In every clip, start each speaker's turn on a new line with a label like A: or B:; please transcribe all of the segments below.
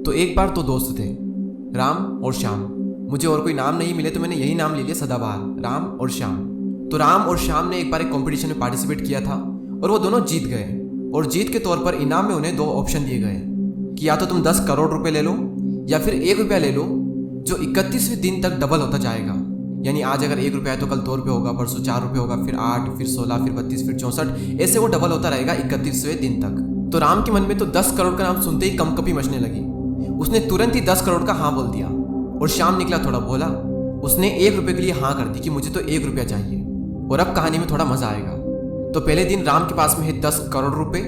A: तो एक बार तो दोस्त थे, राम और श्याम। मुझे और कोई नाम नहीं मिले तो मैंने यही नाम ले लिया सदाबहार, राम और श्याम। तो राम और श्याम ने एक बार एक कंपटीशन में पार्टिसिपेट किया था और वो दोनों जीत गए। और जीत के तौर पर इनाम में उन्हें 2 ऑप्शन दिए गए कि या तो तुम 10 करोड़ रुपए ले लो या फिर 1 रुपया ले लो, जो 31वें दिन तक डबल होता जाएगा। यानी आज अगर 1 रुपया है तो कल 2 रुपये होगा, परसों 4 रुपये होगा, फिर 8, फिर 16, फिर 32, फिर 64, ऐसे वो डबल होता रहेगा 31वें दिन तक। तो राम के मन में तो 10 करोड़ का नाम सुनते ही कंपकपी मचने लगी। उसने तुरंत ही 10 करोड़ का हाँ बोल दिया। और श्याम निकला थोड़ा भोला, उसने 1 रुपये के लिए हाँ कर दी कि मुझे तो 1 रुपया चाहिए। और अब कहानी में थोड़ा मजा आएगा। तो पहले दिन राम के पास में है 10 करोड़ रुपए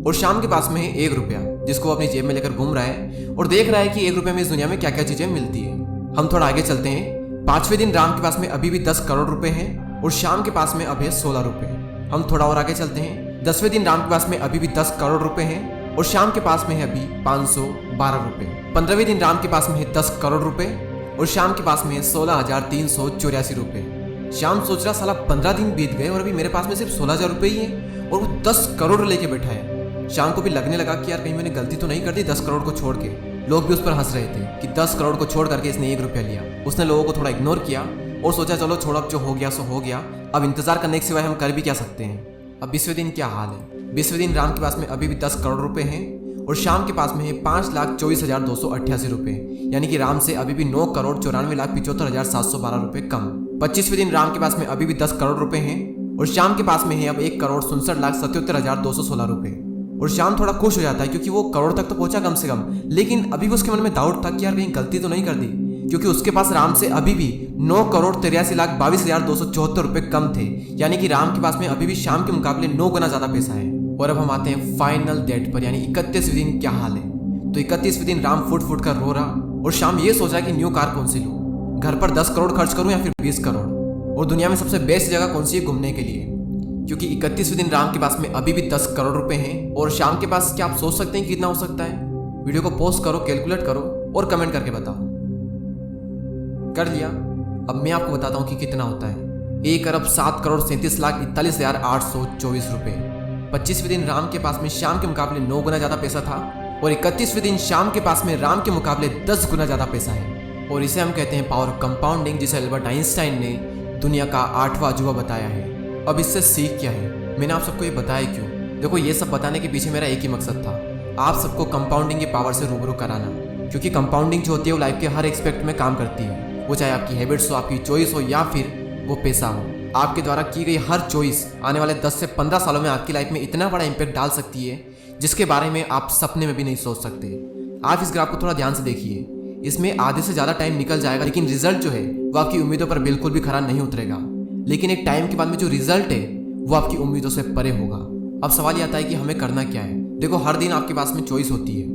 A: और श्याम के पास में है 1 रुपया, जिसको वो अपनी जेब में लेकर घूम रहा है और देख रहा है कि 1 रुपये में इस दुनिया में क्या क्या चीजें मिलती है। हम थोड़ा आगे चलते हैं। 5वें दिन राम के पास में अभी भी 10 करोड़ रुपए हैं और श्याम के पास में अब है 16 रुपये। हम थोड़ा और आगे चलते हैं। 10वें दिन राम के पास में अभी भी 10 करोड़ रुपए हैं और श्याम के पास में है अभी 512 रुपये। 15वें दिन राम के पास में है 10 करोड़ रुपए और श्याम के पास में है 16,384 रुपये। श्याम सोच रहा साला 15 दिन बीत गए और अभी मेरे पास में सिर्फ 16,000 रुपये ही है और वो 10 करोड़ लेके बैठा है। श्याम को भी लगने लगा कि यार कहीं मैंने गलती तो नहीं कर दी 10 करोड़ को छोड़ के। लोग भी उस पर हंस रहे थे कि 10 करोड़ को छोड़ करके इसने 1 रुपया लिया। उसने लोगों को थोड़ा इग्नोर किया और सोचा चलो छोड़, अब जो हो गया सो हो गया, अब इंतजार करने के सिवाय हम कर भी क्या सकते हैं। अब 20वें दिन क्या हाल है। 20वें दिन राम के पास में अभी भी 10 करोड़ रुपए हैं और श्याम के पास में है 5,24,288 रुपये। यानी कि राम से अभी भी 9,94,75,712 रुपये कम। 25वें दिन राम के पास में अभी भी 10 करोड़ रुपए हैं और श्याम के पास में है अब 1,67,77,216 रुपये। और श्याम थोड़ा खुश हो जाता है क्योंकि वो करोड़ तक तो पहुंचा कम से कम। लेकिन अभी भी उसके मन में डाउट था कि यार कहीं गलती तो नहीं कर दी, क्योंकि उसके पास राम से अभी भी 9,83,22,274 रुपये कम थे। यानी कि राम के पास में अभी भी श्याम के मुकाबले 9 गुना ज्यादा पैसा है। और अब हम आते हैं फाइनल डेट पर, यानी 31वें दिन क्या हाल है। तो 31वें दिन राम फुट फुट कर रो रहा और श्याम ये सोच रहा है कि न्यू कार कौन सी लूं, घर पर 10 करोड़ खर्च करूं या फिर 20 करोड़, और दुनिया में सबसे बेस्ट जगह कौन सी है घूमने के लिए। क्योंकि 31वें दिन राम के पास में अभी भी 10 करोड़ रुपए हैं और श्याम के पास क्या आप सोच सकते हैं कितना हो सकता है। वीडियो को पॉज करो, कैलकुलेट करो और कमेंट करके बताओ। कर लिया। अब मैं आपको बताता हूं कि कितना होता है। 1,37,37,41,824 रुपए। 25वें दिन राम के पास में श्याम के मुकाबले 9 गुना ज्यादा पैसा था और 31वें दिन श्याम के पास में राम के मुकाबले 10 गुना ज्यादा पैसा है। और इसे हम कहते हैं पावर ऑफ कंपाउंडिंग, जिसे अल्बर्ट आइंस्टाइन ने दुनिया का 8वां अजूबा बताया है। अब इससे सीख क्या है, मैंने आप सबको ये बताया क्यों। देखो, ये सब बताने के पीछे मेरा एक ही मकसद था, आप सबको कंपाउंडिंग की पावर से रूबरू कराना। क्योंकि कंपाउंडिंग जो होती है वो लाइफ के हर एक्सपेक्ट में काम करती है। वो चाहे आपकी हैबिट्स हो, आपकी चॉइस हो या फिर वो पैसा हो। आपके द्वारा की गई हर चॉइस आने वाले 10 से 15 सालों में आपकी लाइफ में इतना बड़ा इंपैक्ट डाल सकती है जिसके बारे में आप सपने में भी नहीं सोच सकते। आप इस ग्राफ को थोड़ा ध्यान से देखिए। इसमें आधे से ज़्यादा टाइम निकल जाएगा लेकिन रिजल्ट जो है वो आपकी उम्मीदों पर बिल्कुल भी खरा नहीं उतरेगा। लेकिन एक टाइम के बाद में जो रिजल्ट है वो आपकी उम्मीदों से परे होगा। अब सवाल ये आता है कि हमें करना क्या है। देखो, हर दिन आपके पास में चॉइस होती है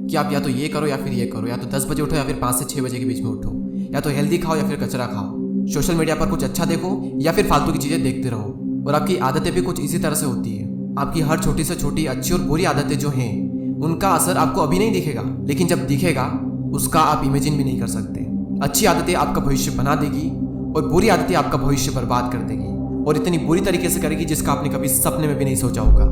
A: कि आप या तो ये करो या फिर ये करो, या तो 10 बजे उठो या फिर 5 से 6 बजे के बीच में उठो, या तो हेल्दी खाओ या फिर कचरा खाओ, सोशल मीडिया पर कुछ अच्छा देखो या फिर फालतू की चीजें देखते रहो। और आपकी आदतें भी कुछ इसी तरह से होती है। आपकी हर छोटी से छोटी अच्छी और बुरी आदतें जो हैं उनका असर आपको अभी नहीं दिखेगा, लेकिन जब दिखेगा उसका आप इमेजिन भी नहीं कर सकते। अच्छी आदतें आपका भविष्य बना देगी और बुरी आदतें आपका भविष्य बर्बाद कर देगी, और इतनी बुरी तरीके से करेगी जिसका आपने कभी सपने में भी नहीं सोचा होगा।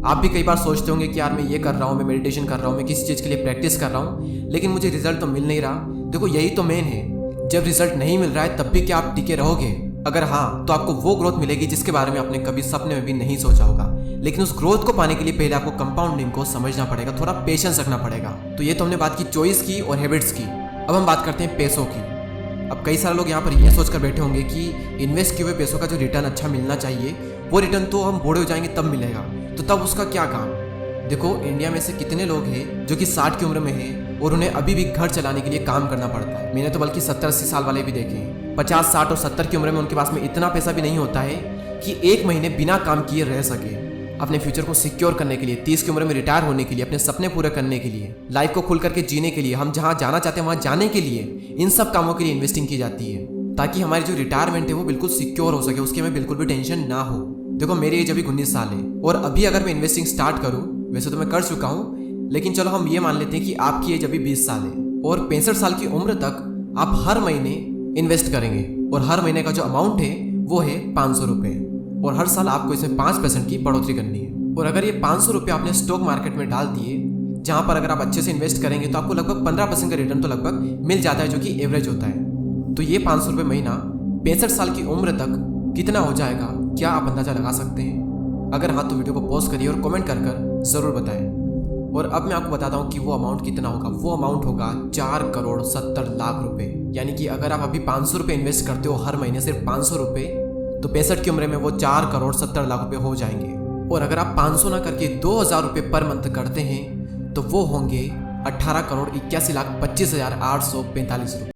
A: आप भी कई बार सोचते होंगे कि यार मैं ये कर रहा हूँ, मैं मेडिटेशन कर रहा हूँ, मैं किसी चीज़ के लिए प्रैक्टिस कर रहा हूँ, लेकिन मुझे रिजल्ट तो मिल नहीं रहा। देखो, यही तो मेन है। जब रिजल्ट नहीं मिल रहा है तब भी क्या आप टिके रहोगे? अगर हाँ, तो आपको वो ग्रोथ मिलेगी जिसके बारे में आपने कभी सपने में भी नहीं सोचा होगा। लेकिन उस ग्रोथ को पाने के लिए पहले आपको कंपाउंडिंग को समझना पड़ेगा, थोड़ा पेशेंस रखना पड़ेगा। तो ये तो हमने बात की चॉइस की और हैबिट्स की। अब हम बात करते हैं पैसों की। अब कई सारे लोग यहाँ पर ये सोचकर बैठे होंगे कि इन्वेस्ट किए हुए पैसों का जो रिटर्न अच्छा मिलना चाहिए वो रिटर्न तो हम बूढ़े हो जाएंगे तब मिलेगा, तो तब उसका क्या काम। देखो, इंडिया में से कितने लोग हैं जो कि 60 की उम्र में हैं और उन्हें अभी भी घर चलाने के लिए काम करना पड़ता है। मैंने तो बल्कि 70-80 साल वाले भी देखे हैं। 50, 60 और 70 की उम्र में उनके पास में इतना पैसा भी नहीं होता है कि 1 महीने बिना काम किए रह सके। अपने फ्यूचर को सिक्योर करने के लिए, 30 की उम्र में रिटायर होने के लिए, अपने सपने पूरे करने के लिए, लाइफ को खुल करके जीने के लिए, हम जहाँ जाना चाहते हैं वहाँ जाने के लिए, इन सब कामों के लिए इन्वेस्टिंग की जाती है ताकि हमारी जो रिटायरमेंट है वो बिल्कुल सिक्योर हो सके, उसकी हमें बिल्कुल भी टेंशन ना हो। देखो, मेरी एज अभी 19 साल है और अभी अगर मैं इन्वेस्टिंग स्टार्ट करूँ, वैसे तो मैं कर चुका हूँ, लेकिन चलो हम ये मान लेते हैं कि आपकी एज अभी 20 साल है और 65 साल की उम्र तक आप हर महीने इन्वेस्ट करेंगे और हर महीने का जो अमाउंट है वो है 500 रुपये और हर साल आपको इसमें 5% की बढ़ोतरी करनी है। और अगर ये 500 रुपये आपने स्टॉक मार्केट में डाल दिए, जहाँ पर अगर आप अच्छे से इन्वेस्ट करेंगे तो आपको लगभग 15% का रिटर्न तो लगभग मिल जाता है, जो कि एवरेज होता है। तो ये 500 रुपये महीना 65 साल की उम्र तक कितना हो जाएगा, क्या आप अंदाजा लगा सकते हैं? अगर हाँ तो वीडियो को पॉज करिए और कमेंट कर ज़रूर बताएं। और अब मैं आपको बताता हूँ कि वो अमाउंट कितना होगा। वो अमाउंट होगा 4,70,00,000 रुपये। यानी कि अगर आप अभी 500 रुपये इन्वेस्ट करते हो हर महीने, सिर्फ 500 रुपये, तो 65 की उम्र में वो 4,70,00,000 रुपये हो जाएंगे। और अगर आप 500 ना करके 2,000 रुपये पर मंथ करते हैं तो वो होंगे 18,81,25,845 रुपये।